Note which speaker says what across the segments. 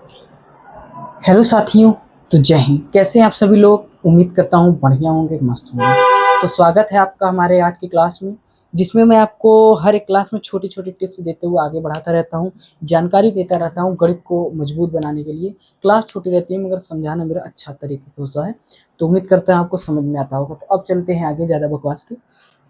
Speaker 1: Hello साथियों। तो जय हिंद। कैसे हैं आप सभी लोग? उम्मीद करता हूँ बढ़िया होंगे, मस्त होंगे। तो स्वागत है आपका हमारे आज की क्लास में, जिसमें मैं आपको हर एक क्लास में छोटी छोटी टिप्स देते हुए आगे बढ़ाता रहता हूँ, जानकारी देता रहता हूँ गणित को मजबूत बनाने के लिए। क्लास छोटी रहती है मगर समझाना मेरा अच्छा तरीके से होता है, तो उम्मीद करते हैं आपको समझ में आता होगा। तो अब चलते हैं आगे ज़्यादा बकवास के।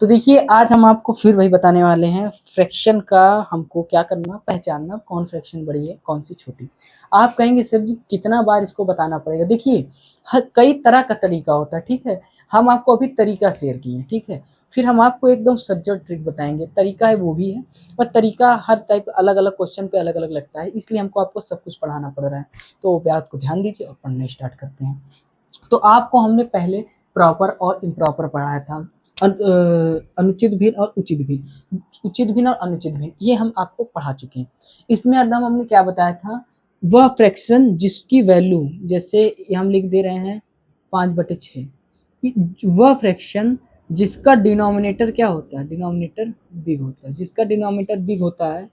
Speaker 1: तो देखिए, आज हम आपको फिर वही बताने वाले हैं, फ्रैक्शन का हमको क्या करना, पहचानना कौन फ्रैक्शन बड़ी है कौन सी छोटी। आप कहेंगे सर जी कितना बार इसको बताना पड़ेगा? देखिए, हर कई तरह का तरीका होता है, ठीक है। हम आपको अभी तरीका शेयर किए, ठीक है। फिर हम आपको एकदम सज्जड ट्रिक बताएंगे, तरीका है वो भी है, पर तरीका हर टाइप अलग अलग क्वेश्चन पे अलग अलग लगता है, इसलिए हमको आपको सब कुछ पढ़ाना पड़ रहा है। तो वो बात को ध्यान दीजिए और पढ़ना स्टार्ट करते हैं। तो आपको हमने पहले प्रॉपर और इम्प्रॉपर पढ़ाया था, अनुचित भिन्न और उचित भिन्न, उचित भिन्न और अनुचित भिन्न, ये हम आपको पढ़ा चुके हैं। इसमें एकदम हमने क्या बताया था, वह फ्रैक्शन जिसकी वैल्यू, जैसे हम लिख दे रहे हैं 5/6, वह फ्रैक्शन जिसका डिनोमिनेटर क्या होता है, डिनोमिनेटर बिग होता है, जिसका डिनोमिनेटर बिग होता है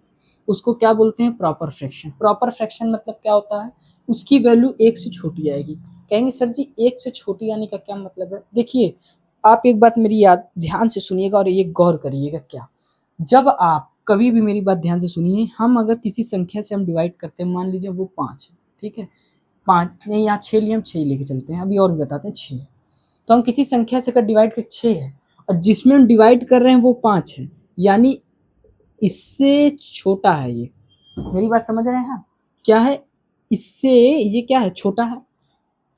Speaker 1: उसको क्या बोलते हैं, प्रॉपर फ्रैक्शन। प्रॉपर फ्रैक्शन मतलब क्या होता है, उसकी वैल्यू 1 से छोटी आएगी। कहेंगे सर जी 1 से छोटी आने का क्या मतलब है? देखिए, आप एक बात मेरी याद ध्यान से सुनिएगा और ये गौर करिएगा। क्या, जब आप कभी भी मेरी बात ध्यान से सुनिए, हम अगर किसी संख्या से हम डिवाइड करते हैं, मान लीजिए वो 5 है, ठीक है। 5 नहीं, यहाँ 6 लिए, हम 6 लेके चलते हैं, अभी और भी बताते हैं। 6, तो हम किसी संख्या से अगर डिवाइड कर 6 है और जिसमें हम डिवाइड कर रहे हैं वो 5 है, यानी इससे छोटा है ये। मेरी बात समझ रहे हैं आप? क्या है, इससे ये क्या है, छोटा है।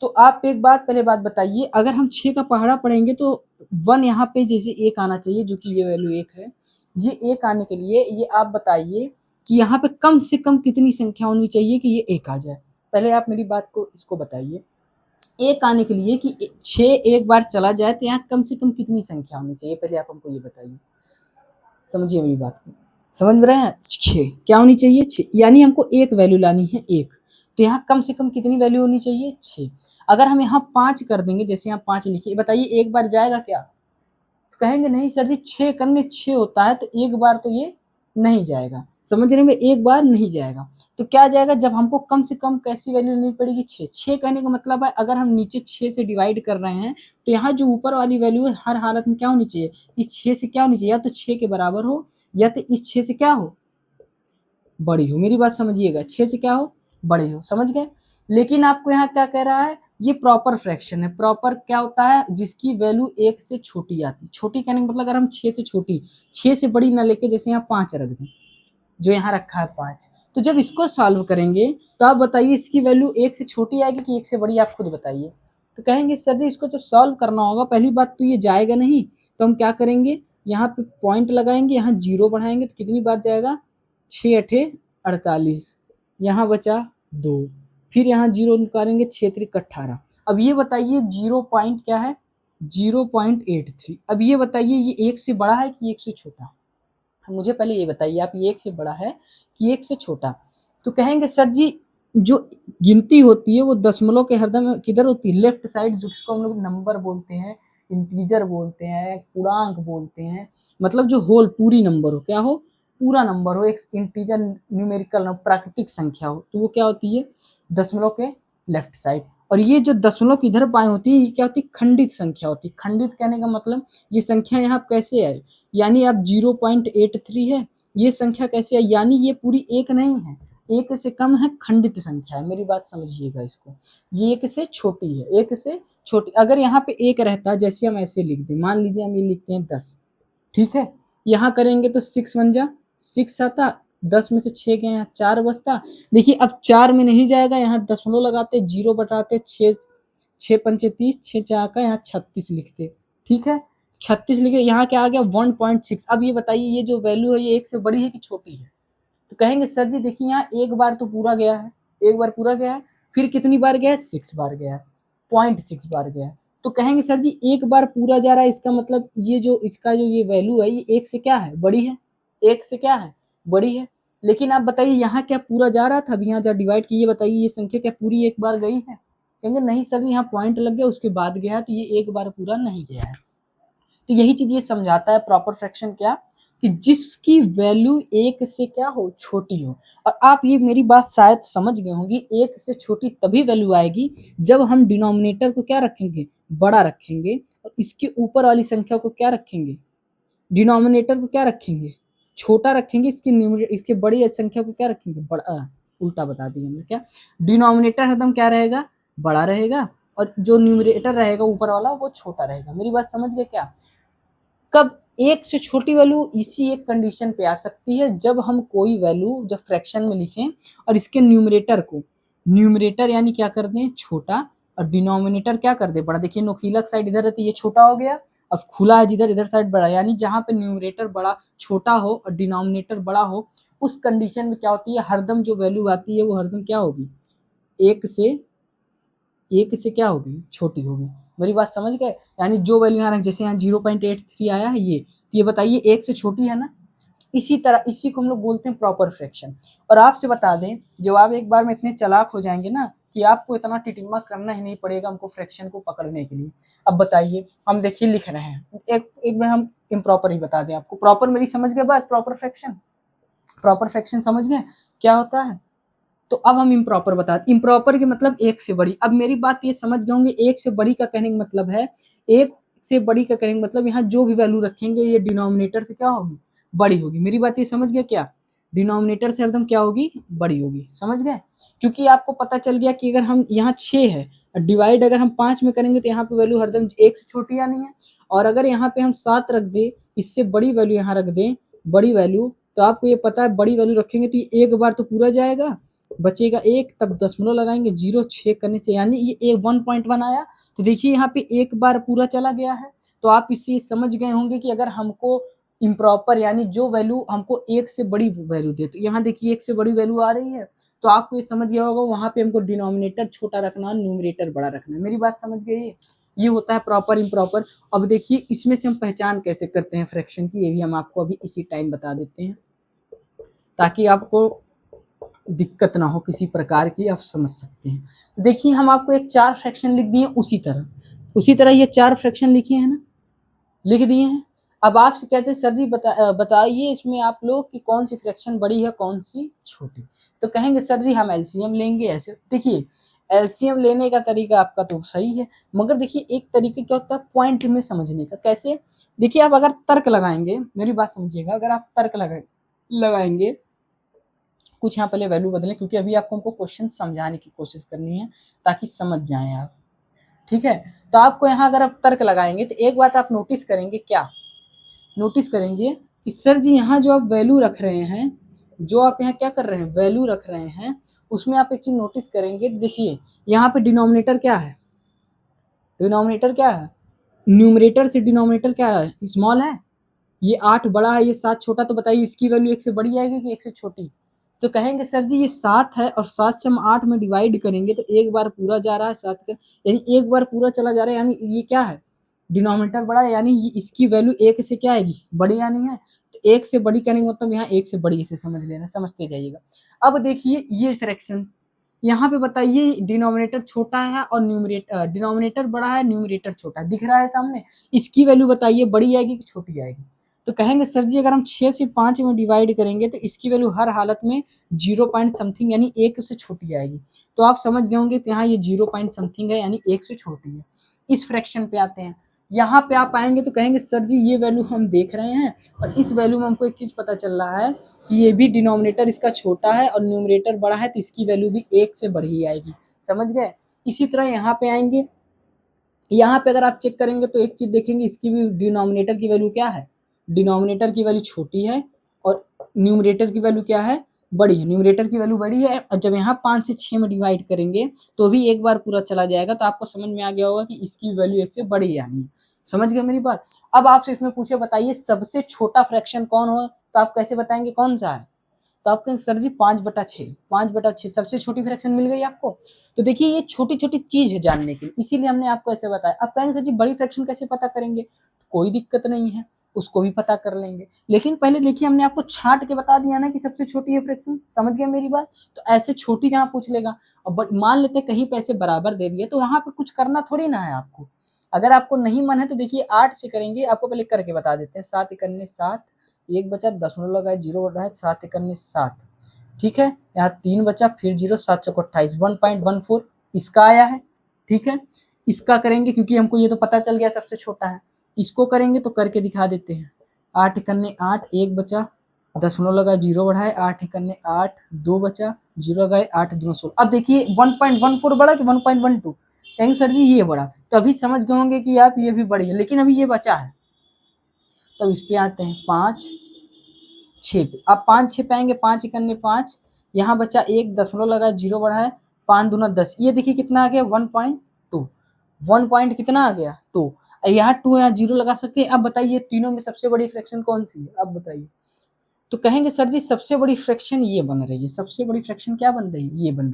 Speaker 1: तो आप एक बात पहले बात बताइए, अगर हम 6 का पहाड़ा पढ़ेंगे तो 1 यहाँ पे जैसे 1 आना चाहिए, जो कि ये वैल्यू 1 है। ये 1 आने के लिए ये आप बताइए कि यहाँ पे कम से कम कितनी संख्या होनी चाहिए कि ये 1 आ जाए। पहले आप मेरी बात को इसको बताइए, 1 आने के लिए कि 6 एक बार चला जाए तो यहाँ कम से कम कितनी संख्या होनी चाहिए, पहले आप हमको ये बताइए। समझिए मेरी बात को, समझ में रहे हैं? 6 क्या होनी चाहिए, 6, यानी हमको एक वैल्यू लानी है 1, तो यहाँ कम से कम कितनी वैल्यू होनी चाहिए, 6। अगर हम यहाँ 5 कर देंगे, जैसे यहाँ 5 लिखिए, बताइए एक बार जाएगा क्या? तो कहेंगे नहीं सर जी, 6 करने 6 होता है, तो एक बार तो ये नहीं जाएगा। समझने में, एक बार नहीं जाएगा। तो क्या जाएगा, जब हमको कम से कम कैसी वैल्यू लेनी पड़ेगी, 6। 6 कहने का मतलब है अगर हम नीचे 6 से डिवाइड कर रहे हैं तो यहाँ जो ऊपर वाली वैल्यू है हर हालत में क्या होनी चाहिए, इस 6 से क्या होनी चाहिए, या तो 6 के बराबर हो या तो इस 6 से क्या हो, बड़ी हो। मेरी बात समझिएगा, 6 से क्या हो, बड़ी हो। समझ गए? लेकिन आपको यहाँ क्या कह रहा है, ये प्रॉपर फ्रैक्शन है। प्रॉपर क्या होता है, जिसकी वैल्यू 1 से छोटी आती। छोटी कहने का मतलब अगर हम 6 से छोटी, 6 से बड़ी ना लेके जैसे यहाँ 5 रख दें, जो यहाँ रखा है 5, तो जब इसको सॉल्व करेंगे तो आप बताइए इसकी वैल्यू 1 से छोटी आएगी कि 1 से बड़ी, आप खुद बताइए। तो कहेंगे सर जी इसको जब सॉल्व करना होगा, पहली बात तो ये जाएगा नहीं, तो हम क्या करेंगे, यहाँ पे पॉइंट लगाएंगे, यहाँ 0 बढ़ाएंगे तो कितनी बार जाएगा, 6 अठे 48, यहाँ बचा 2, फिर यहाँ 0 निकालेंगे, 6 त्रिक 18। अब ये बताइए 0 पॉइंट क्या है, 0.83। अब ये बताइए ये 1 से बड़ा है कि 1 से छोटा? मुझे पहले ये बताइए, आप ये 1 से बड़ा है कि 1 से छोटा? तो कहेंगे सर जी जो गिनती होती है वो दशमलव के हरदम किधर होती है, लेफ्ट साइड, जिसको हम लोग नंबर बोलते हैं, इंटीजर बोलते हैं, पूर्णांक बोलते हैं। मतलब जो होल पूरी नंबर हो, क्या हो, पूरा नंबर हो, एक इंटीजर न्यूमेरिकल प्राकृतिक संख्या हो, तो वो क्या होती है, दशमलव के लेफ्ट साइड। और ये जो दशमलव की इधर बाएं होती है, ये क्या होती है, खंडित संख्या होती है। खंडित कहने का मतलब ये संख्या यहाँ कैसे आई, यानी अब 0.83 है, ये संख्या कैसे है, यानी ये पूरी एक नहीं है, एक से कम है, खंडित संख्या है। मेरी बात समझिएगा इसको, ये एक से छोटी है, एक से छोटी। अगर यहाँ पे एक रहता, जैसे हम ऐसे लिख दें, मान लीजिए हम ये लिखते हैं 10, ठीक है। यहाँ करेंगे तो 6 1 जा 6 आता, 10 में से 6 गए, यहाँ 4 बचता। देखिए अब 4 में नहीं जाएगा, यहाँ दशमलव लगाते, 0 बटाते, 6 6 पंचे 30, 6 4 का यहाँ 36 लिखते, ठीक है। 36 लिखे, यहाँ क्या आ गया 1.6। अब ये बताइए ये जो वैल्यू है ये 1 से बड़ी है कि छोटी है? तो कहेंगे सर जी देखिए यहाँ एक बार तो पूरा गया है, एक बार पूरा गया है, फिर कितनी बार गया है, 6 बार गया है, 0.6 बार गया है। तो कहेंगे सर जी एक बार पूरा जा रहा है, इसका मतलब ये जो इसका जो ये वैल्यू है ये 1 से क्या है, बड़ी है, 1 से क्या है, बड़ी है। लेकिन आप बताइए यहाँ क्या पूरा जा रहा था, अब यहाँ जहाँ डिवाइड कीजिए बताइए ये संख्या क्या पूरी एक बार गई है? कहेंगे नहीं सर यहाँ पॉइंट लग गया उसके बाद गया है, तो ये एक बार पूरा नहीं गया है। तो यही चीज ये समझाता है प्रॉपर फ्रैक्शन क्या, कि जिसकी वैल्यू एक से क्या हो, छोटी हो। और आप ये मेरी बात शायद समझ गए होंगे, एक से छोटी तभी वैल्यू आएगी जब हम डिनोमिनेटर को क्या रखेंगे, बड़ा रखेंगे, और इसके ऊपर वाली संख्या को क्या रखेंगे, डिनोमिनेटर को क्या रखेंगे, छोटा रखेंगे, इसके बड़ी संख्या को क्या रखेंगे, बड़ा। उल्टा बता दिया हमने, क्या डिनोमिनेटर हरदम क्या रहेगा, बड़ा रहेगा, और जो न्यूमरेटर रहेगा ऊपर वाला वो छोटा रहेगा। मेरी बात समझ गए क्या? कब एक से छोटी वैल्यू इसी एक कंडीशन पे आ सकती है, जब हम कोई वैल्यू जब फ्रैक्शन में लिखें और इसके न्यूमरेटर को, न्यूमरेटर यानी क्या कर दें, छोटा, और डिनोमिनेटर क्या कर दे, बड़ा। देखिए नुकीला साइड इधर है तो ये छोटा हो गया, अब खुला है जिधर, इधर साइड बड़ा, यानी जहां पे न्यूमरेटर बड़ा छोटा हो और डिनोमिनेटर बड़ा हो, उस कंडीशन में क्या होती है, हरदम जो वैल्यू आती है वो हरदम क्या होगी, एक से क्या होगी, छोटी होगी। मेरी बात समझ गए? यानी जो वैल्यू यहाँ जैसे यहाँ 0.83 आया है, ये बताइए एक से छोटी है ना। इसी तरह इसी को हम लोग बोलते हैं प्रॉपर फ्रैक्शन। और आपसे बता दें, जब आप एक बार में इतने चालाक हो जाएंगे ना कि आपको इतना टिटिम्मा करना ही नहीं पड़ेगा हमको फ्रैक्शन को पकड़ने के लिए। अब बताइए, हम देखिए लिख रहे हैं, एक बार हम इम्प्रॉपर ही बता दें आपको। प्रॉपर मेरी समझ गए बात, प्रॉपर फ्रैक्शन समझ गए क्या होता है। तो अब हम इम्प्रॉपर बता, इम्प्रॉपर के मतलब एक से बड़ी। अब मेरी बात ये समझ गए होंगे, एक से बड़ी का कहने का मतलब है, एक से बड़ी का कहने का मतलब यहाँ जो भी वैल्यू रखेंगे ये डिनोमिनेटर से क्या होगी, बड़ी होगी। मेरी बात ये समझ गए क्या, डिनोमिनेटर से एकदम क्या होगी, बड़ी होगी। समझ गए? क्योंकि आपको पता चल गया कि अगर हम यहाँ 6 है और डिवाइड अगर हम 5 में करेंगे तो यहाँ पे वैल्यू हरदम एक से छोटी आनी है। और अगर यहाँ पे हम 7 रख दे, इससे बड़ी वैल्यू यहाँ रख दें, बड़ी वैल्यू, तो आपको ये पता है बड़ी वैल्यू रखेंगे तो ये एक बार तो पूरा जाएगा, बचेगा एक, तब दशमलव लगाएंगे, 0 6 करने से, यानी ये 1.1 आया। तो देखिए यहाँ पे एक बार पूरा चला गया है। तो आप इससे समझ गए होंगे कि अगर हमको इम्प्रॉपर यानी जो वैल्यू हमको एक से बड़ी वैल्यू दे, तो यहाँ देखिए एक से बड़ी वैल्यू आ रही है, तो आपको ये समझ गया होगा वहां पे हमको डिनोमिनेटर छोटा रखना, न्यूमरेटर बड़ा रखना। मेरी बात समझ गई? ये होता है प्रॉपर इम्प्रॉपर। अब देखिए इसमें से हम पहचान कैसे करते हैं फ्रैक्शन की, ये भी हम आपको अभी इसी टाइम बता देते हैं, ताकि आपको दिक्कत ना हो किसी प्रकार की, आप समझ सकते हैं। देखिए हम आपको एक 4 फ्रैक्शन लिख दिए, उसी तरह ये 4 फ्रैक्शन लिखे हैं ना, लिख दिए हैं। अब आपसे कहते हैं सर जी बताइए इसमें आप लोग कि कौन सी फ्रैक्शन बड़ी है कौन सी छोटी। तो कहेंगे सर जी हम एलसीएम लेंगे। ऐसे देखिए एलसीएम लेने का तरीका आपका तो सही है, मगर देखिए एक तरीके क्या होता है पॉइंट में समझने का। कैसे? देखिए आप अगर तर्क लगाएंगे, मेरी बात समझिएगा, अगर आप तर्क लगाएंगे, कुछ यहाँ पहले वैल्यू बदलें क्योंकि अभी आपको हमको क्वेश्चन समझाने की कोशिश करनी है ताकि समझ जाएं आप। ठीक है, तो आपको यहाँ अगर आप तर्क लगाएंगे तो एक बात आप नोटिस करेंगे, क्या नोटिस करेंगे कि सर जी यहाँ जो आप वैल्यू रख रहे हैं, जो आप यहाँ क्या कर रहे हैं, वैल्यू रख रहे हैं, उसमें आप एक चीज नोटिस करेंगे। देखिए यहाँ पे डिनोमिनेटर क्या है, डिनोमिनेटर क्या है, न्यूमरेटर से डिनोमिनेटर क्या है, स्मॉल है। ये 8 बड़ा है, ये 7 छोटा, तो बताइए इसकी वैल्यू एक से बड़ी आएगी कि एक से छोटी। तो कहेंगे सर जी ये 7 है और 7 से हम 8 में डिवाइड करेंगे तो एक बार पूरा जा रहा है 7 का, यानी एक बार पूरा चला जा रहा है, यानी ये क्या है, डिनोमिनेटर बड़ा है, यानी ये इसकी वैल्यू एक से क्या आएगी, बड़ी आनी है। तो एक से बड़ी करने का मतलब यहाँ एक से बड़ी, इसे समझ लेना, समझते जाइएगा। अब देखिए ये फ्रैक्शन यहाँ पे बताइए, डिनोमिनेटर छोटा है और डिनोमिनेटर बड़ा है, न्यूमरेटर छोटा है, दिख रहा है सामने। इसकी वैल्यू बताइए बड़ी आएगी कि छोटी आएगी। तो कहेंगे सर जी अगर हम 6 से 5 में डिवाइड करेंगे तो इसकी वैल्यू हर हालत में 0 पॉइंट समथिंग यानी एक से छोटी आएगी। तो आप समझ गए होंगे कि यहाँ ये 0 पॉइंट समथिंग है यानी एक से छोटी है। इस फ्रैक्शन पे आते हैं, यहाँ पे आप आएंगे तो कहेंगे सर जी ये वैल्यू हम देख रहे हैं और इस वैल्यू में हमको एक चीज पता चल रहा है कि ये भी डिनोमिनेटर इसका छोटा है और न्यूमरेटर बड़ा है, तो इसकी वैल्यू भी एक से बढ़ ही आएगी। समझ गए? इसी तरह यहाँ पे आएंगे, यहाँ पे अगर आप चेक करेंगे तो एक चीज देखेंगे, इसकी भी डिनोमिनेटर की वैल्यू क्या है, डिनोमिनेटर की वैल्यू छोटी है और न्यूमरेटर की वैल्यू क्या है, बड़ी है। न्यूमरेटर की वैल्यू बड़ी है और जब यहाँ 5 से 6 में डिवाइड करेंगे तो भी एक बार पूरा चला जाएगा। तो आपको समझ में आ गया होगा कि इसकी वैल्यू एक से बड़ी आनी है। समझ गए मेरी बात? अब आपसे इसमें पूछे बताइए सबसे छोटा फ्रैक्शन कौन हो, तो आप कैसे बताएंगे कौन सा है। तो आप कहेंगे सर जी 5/6, 5/6 सबसे छोटी फ्रैक्शन मिल गई आपको। तो देखिए ये छोटी छोटी चीज है जानने की, इसीलिए हमने आपको ऐसे बताया। आप कहेंगे सर जी बड़ी फ्रैक्शन कैसे पता करेंगे, कोई दिक्कत नहीं है, उसको भी पता कर लेंगे, लेकिन पहले देखिए हमने आपको छांट के बता दिया ना कि सबसे छोटी है फ्रैक्शन। समझ गया मेरी बात? तो ऐसे छोटी जहाँ पूछ लेगा, अब मान लेते कहीं पैसे बराबर दे दिए तो वहां पे कुछ करना थोड़ी ना है आपको। अगर आपको नहीं मन है तो देखिए 8 से करेंगे, आपको पहले करके बता देते हैं। 7 × 7 1 बचा, दशमलव लगाए, 0 बढ़ रहा है, 7 एकन्ने 7, ठीक है। यहाँ 3 बचा, फिर 0, 7 चौको 28, 1.14 इसका आया है, ठीक है। इसका करेंगे क्योंकि हमको ये तो पता चल गया सबसे छोटा है, इसको करेंगे तो करके दिखा देते हैं। 8 एकन्ने 8, 1 बचा, दशमलव लगाए, 0 बढ़ाए, 8 एकन्ने 8, 2 बचा, 0 लगाए, 8 दूना 16। अब देखिए 1.14 बढ़ा कि 1.12, कहेंगे सर जी ये बढ़ा, तो अभी समझ गए होंगे कि आप ये भी बढ़ी है, लेकिन अभी ये बचा है। तब इस पे आते हैं 5 6 पे। अब 5 6 पे आएंगे, 5 एकन्ने 5, यहाँ बचा 1, दशमलव लगाए, 0 बढ़ाए, 5 दूना 10, ये देखिए कितना आ गया 1.2, 1 पॉइंट कितना आ गया 2, यहाँ 2 यहाँ 0 लगा सकते हैं। अब बताइए तीनों में सबसे बड़ी फ्रैक्शन कौन सी है, अब बताइए। तो कहेंगे सर जी सबसे बड़ी फ्रैक्शन ये बन रही है, सबसे बड़ी फ्रैक्शन क्या बन रही है, ये बन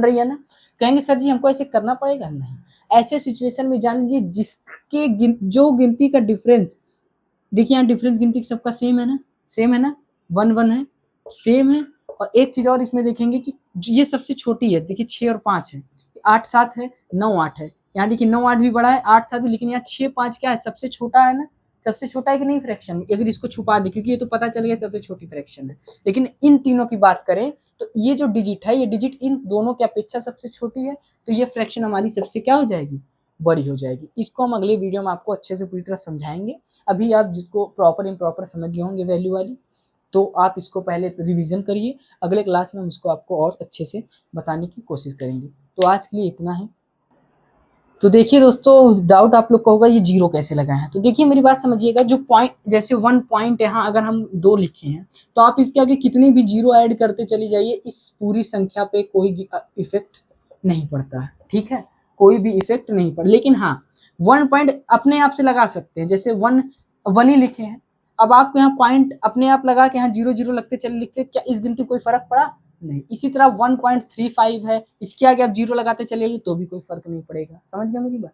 Speaker 1: रही है ना। कहेंगे सर जी हमको ऐसे करना पड़ेगा, नहीं। ऐसे सिचुएशन में जान लीजिए जिसके जो गिनती का डिफरेंस, देखिए यहाँ डिफरेंस गिनती सबका सेम है ना, सेम है ना, 1 1 है, सेम है। और एक चीज और इसमें देखेंगे कि ये सबसे छोटी है, देखिए 6 और 5 है, 8 7 है, 9 8 है, यहाँ देखिए 9 8 भी बड़ा है, 8 7 भी, लेकिन यहाँ 6 5 क्या है, सबसे छोटा है ना, सबसे छोटा है कि नहीं फ्रैक्शन, अगर इसको छुपा दे क्योंकि ये तो पता चल गया सबसे छोटी फ्रैक्शन है। लेकिन इन तीनों की बात करें तो ये जो डिजिट है, ये डिजिट इन दोनों की अपेक्षा सबसे छोटी है, तो ये फ्रैक्शन हमारी सबसे क्या हो जाएगी, बड़ी हो जाएगी। इसको हम अगले वीडियो में आपको अच्छे से पूरी तरह समझाएंगे। अभी आप जिसको प्रॉपर इम्प्रॉपर समझ गए होंगे वैल्यू वाली, तो आप इसको पहले रिवीजन करिए, अगले क्लास में हम इसको आपको और अच्छे से बताने की कोशिश करेंगे। तो आज के लिए इतना है। तो देखिए दोस्तों, डाउट आप लोग का होगा ये 0 कैसे लगाए हैं, तो देखिए मेरी बात समझिएगा, जो पॉइंट जैसे 1 पॉइंट यहाँ अगर हम 2 लिखे हैं, तो आप इसके आगे कितने भी 0 ऐड करते चले जाइए, इस पूरी संख्या पे कोई इफेक्ट नहीं पड़ता है, ठीक है, कोई भी इफेक्ट नहीं पड़ा। लेकिन हाँ 1 पॉइंट अपने आप से लगा सकते हैं, जैसे 1 1 ही लिखे हैं, अब आपको यहाँ पॉइंट अपने आप लगा के यहाँ 0 0 लगते चले लिखते, क्या इस गिनती कोई फर्क पड़ा, नहीं। इसी तरह 1.35 है, इसके आगे आप 0 लगाते चलेगी तो भी कोई फर्क नहीं पड़ेगा। समझ गए मेरी बात।